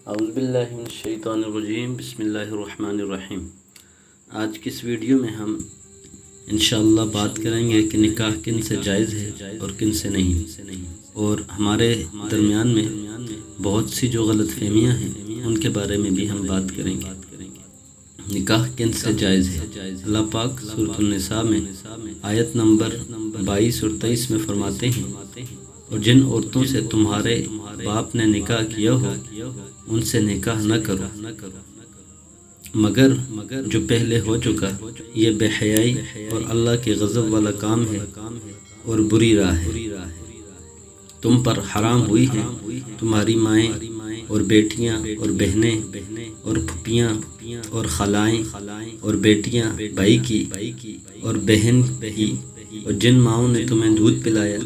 اعوذ باللہ من الشیطان الرجیم، بسم اللہ الرحمن الرحیم۔ آج کی اس ویڈیو میں ہم انشاءاللہ بات کریں گے کہ نکاح کن سے جائز ہے اور کن سے نہیں، اور ہمارے درمیان میں بہت سی جو غلط فہمیاں ہیں ان کے بارے میں بھی ہم بات کریں گے۔ نکاح کن سے جائز ہے؟ اللہ پاک سورۃ النساء میں آیت نمبر 22 اور 23 میں فرماتے ہیں، اور جن عورتوں سے تمہارے باپ نے نکاح کیا ہو ان سے نکاح نہ کرو، مگر جو پہلے ہو چکا، یہ بے حیائی اور اللہ کے غضب والا کام ہے اور بری راہ ہے۔ تم پر حرام ہوئی ہیں تمہاری مائیں اور بیٹیاں اور بہنیں اور پھپھیاں اور خالائیں اور بیٹیاں بھائی کی اور بہن کی، اور جن ماؤں نے تمہیں دودھ پلایا،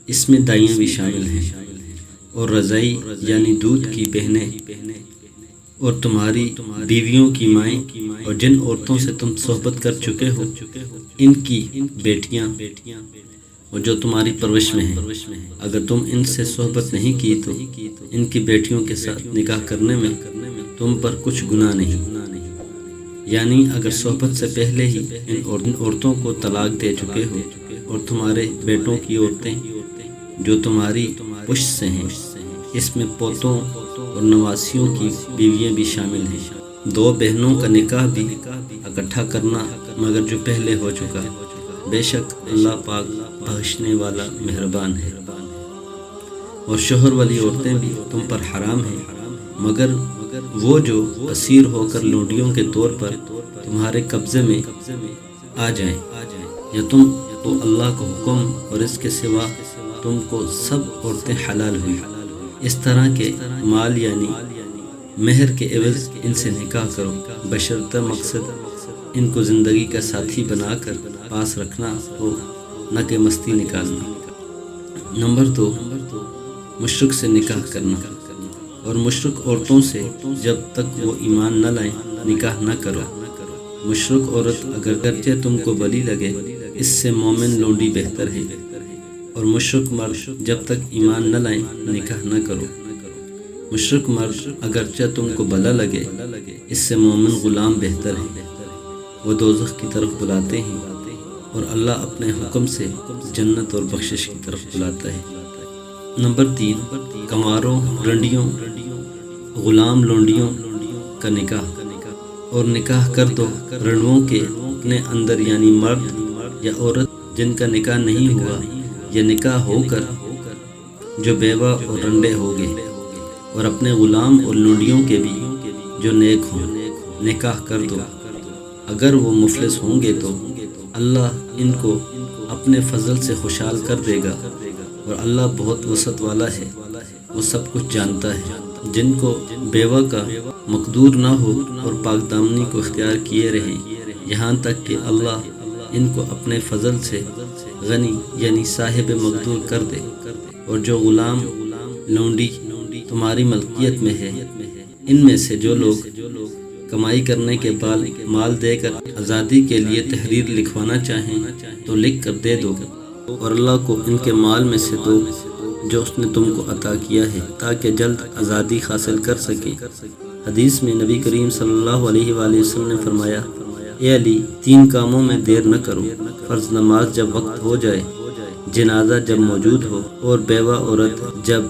اس میں دائیاں بھی شامل ہیں، اور رضائی یعنی دودھ کی بہنیں، اور تمہاری بیویوں کی مائیں، اور جن عورتوں سے تم صحبت کر چکے ہو ان کی بیٹیاں، اور جو تمہاری پرورش میں ہیں۔ اگر تم ان سے صحبت نہیں کی تو ان کی بیٹیوں کے ساتھ نکاح کرنے میں تم پر کچھ گناہ نہیں، یعنی اگر صحبت سے پہلے ہی ان عورتوں کو طلاق دے چکے ہو، اور تمہارے بیٹوں کی عورتیں جو تمہاری پشت سے ہیں، اس میں پوتوں اور نواسیوں کی بیویاں بھی شامل ہیں۔ دو بہنوں کا نکاح بھی اکٹھا کرنا مگر جو پہلے ہو چکا، بے شک اللہ پاک بخشنے والا مہربان ہے۔ اور شوہر والی عورتیں بھی تم پر حرام ہیں، مگر وہ جو اسیر ہو کر لونڈیوں کے طور پر تمہارے قبضے میں آ جائیں، یا تم تو اللہ کا حکم اور اس کے سوا تم کو سب عورتیں حلال ہوئی، اس طرح کے مال یعنی مہر کے عوض ان سے نکاح کرو، بشرطہ مقصد ان کو زندگی کا ساتھی بنا کر پاس رکھنا ہو، نہ کہ مستی نکالنا۔ نمبر 2، مشرک سے نکاح کرنا، اور مشرک عورتوں سے جب تک وہ ایمان نہ لائیں نکاح نہ کرو۔ مشرک عورت اگرچہ تم کو بلی لگے، اس سے مومن لونڈی بہتر ہے، اور مشرک مرد جب تک ایمان نہ لائیں نکاح نہ کرو۔ مشرک مرد اگرچہ تم کو بلا لگے، اس سے مومن غلام بہتر ہے، وہ دوزخ کی طرف بلاتے ہیں، اور اللہ اپنے حکم سے جنت اور بخشش کی طرف بلاتا ہے۔ نمبر 3، کنواروں، رنڈیوں، غلام لونڈیوں کا نکاح، اور نکاح کر دو رنڈوں کے اپنے اندر، یعنی مرد یا عورت جن کا نکاح نہیں ہوا یا نکاح ہو کر جو بیوہ اور رنڈے ہو گئے، اور اپنے غلام اور لونڈیوں کے بھی جو نیک ہوں نکاح کر دو۔ اگر وہ مفلس ہوں گے تو اللہ ان کو اپنے فضل سے خوشحال کر دے گا، اور اللہ بہت وسعت والا ہے، وہ سب کچھ جانتا ہے۔ جن کو بیوہ کا مقدور نہ ہو اور پاک دامنی کو اختیار کیے رہیں، یہاں تک کہ اللہ ان کو اپنے فضل سے غنی یعنی صاحب مقدور کر دے، اور جو غلام لونڈی تمہاری ملکیت میں ہے، ان میں سے جو لوگ کمائی کرنے کے بعد مال دے کر آزادی کے لیے تحریر لکھوانا چاہیں تو لکھ کر دے دو، اور اللہ کو ان کے مال میں سے دو جو اس نے تم کو عطا کیا ہے، تاکہ جلد آزادی حاصل کر سکے۔ حدیث میں نبی کریم صلی اللہ علیہ وآلہ وسلم نے فرمایا، اے علی، 3 کاموں میں دیر نہ کرو، فرض نماز جب وقت ہو جائے، جنازہ جب موجود ہو، اور بیوہ عورت جب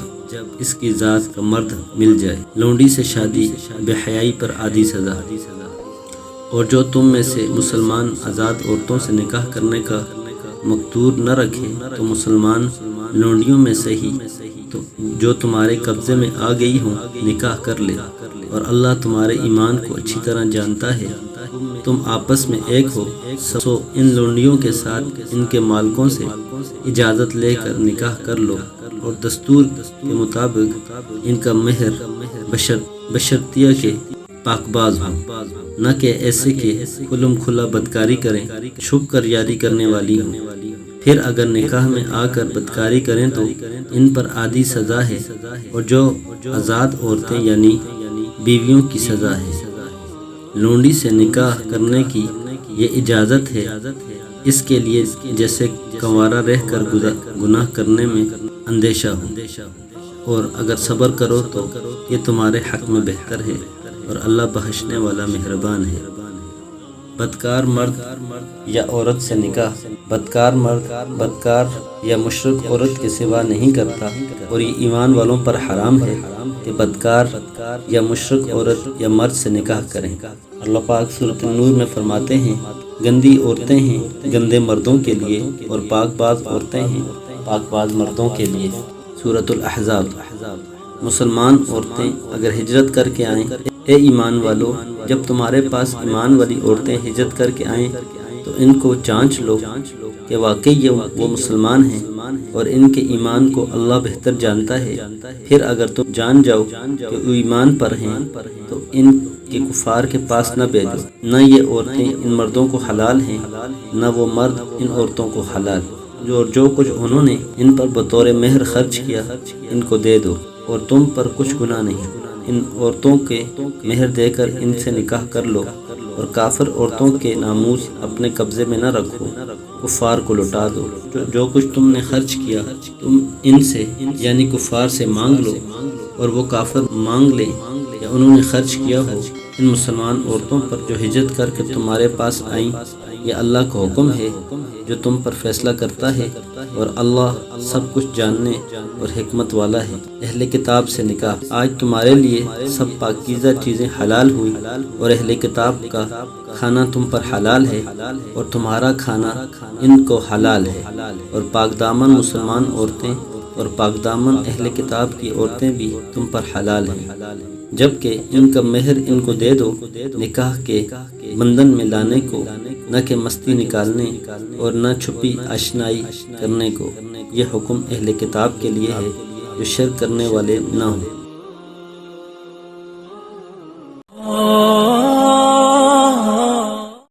اس کی ذات کا مرد مل جائے۔ لونڈی سے شادی بے حیائی پر آدھی سزا، اور جو تم میں سے مسلمان آزاد عورتوں سے نکاح کرنے کا مقدور نہ رکھے تو مسلمان لونڈیوں میں سے ہی جو تمہارے قبضے میں آ گئی ہوں نکاح کر لے، اور اللہ تمہارے ایمان کو اچھی طرح جانتا ہے۔ تم آپس میں ایک ہو، سو ان لونڈیوں کے ساتھ ان کے مالکوں سے اجازت لے کر نکاح کر لو، اور دستور کے مطابق ان کا مہر بشرطیہ کے پاک باز ہو، نہ کہ ایسے کہ کھلم کھلا بدکاری کریں، چھپ کر یاری کرنے والی ہوں۔ پھر اگر نکاح میں آ کر بدکاری کریں تو ان پر آدھی سزا ہے، اور جو آزاد عورتیں یعنی بیویوں کی سزا ہے۔ لونڈی سے نکاح کرنے کی یہ اجازت ہے اس کے لیے جیسے کنوارہ رہ کر گناہ کرنے میں اندیشہ ہو۔ اور اگر صبر کرو تو یہ تمہارے حق میں بہتر ہے، اور اللہ بخشنے والا مہربان ہے۔ بدکار مرد یا عورت سے نکاح، بدکار مرد بدکار یا مشرک عورت کے سوا نہیں کرتا، اور یہ ایمان والوں پر حرام ہے کہ بدکار یا مشرک عورت یا مرد سے نکاح کریں۔ اللہ پاک سورۃ النور میں فرماتے ہیں، گندی عورتیں ہیں گندے مردوں کے لیے، اور پاک باز عورتیں ہیں پاک باز مردوں کے لیے۔ سورۃ الاحزاب۔ مسلمان عورتیں اگر ہجرت کر کے آئیں، اے ایمان والو، جب تمہارے پاس ایمان والی عورتیں ہجرت کر کے آئیں تو ان کو جانچ لو کہ واقعی وہ مسلمان ہیں، اور ان کے ایمان کو اللہ بہتر جانتا ہے۔ پھر اگر تم جان جاؤ کہ وہ ایمان پر ہیں تو ان کے کفار کے پاس نہ بھیجو، نہ یہ عورتیں ان مردوں کو حلال ہیں، نہ وہ مرد ان عورتوں کو حلال۔ جو کچھ انہوں نے ان پر بطور مہر خرچ کیا ان کو دے دو، اور تم پر کچھ گناہ نہیں۔ ان عورتوں کے مہر دے کر ان سے نکاح کر لو، اور کافر عورتوں کے ناموس اپنے قبضے میں نہ رکھو، کفار کو لوٹا دو۔ جو کچھ تم نے خرچ کیا تم ان سے یعنی کفار سے مانگ لو، اور وہ کافر مانگ لیں یا انہوں نے خرچ کیا ہو۔ ان مسلمان عورتوں پر جو ہجرت کر کے تمہارے پاس آئیں، یہ اللہ کا حکم ہے جو تم پر فیصلہ کرتا ہے، اور اللہ سب کچھ جاننے اور حکمت والا ہے۔ اہل کتاب سے نکاح۔ آج تمہارے لیے سب پاکیزہ چیزیں حلال ہوئی، اور اہل کتاب کا کھانا تم پر حلال ہے، اور تمہارا کھانا ان کو حلال ہے، اور پاک دامن مسلمان عورتیں اور پاک دامن اہل کتاب کی عورتیں بھی تم پر حلال ہیں، جبکہ ان کا مہر ان کو دے دو، نکاح کے بندھن میں لانے کو، نہ کہ مستی نکالنے اور نہ چھپی آشنائی کرنے کو۔ یہ حکم اہل کتاب کے لیے ہے جو شرک کرنے والے نہ ہوں۔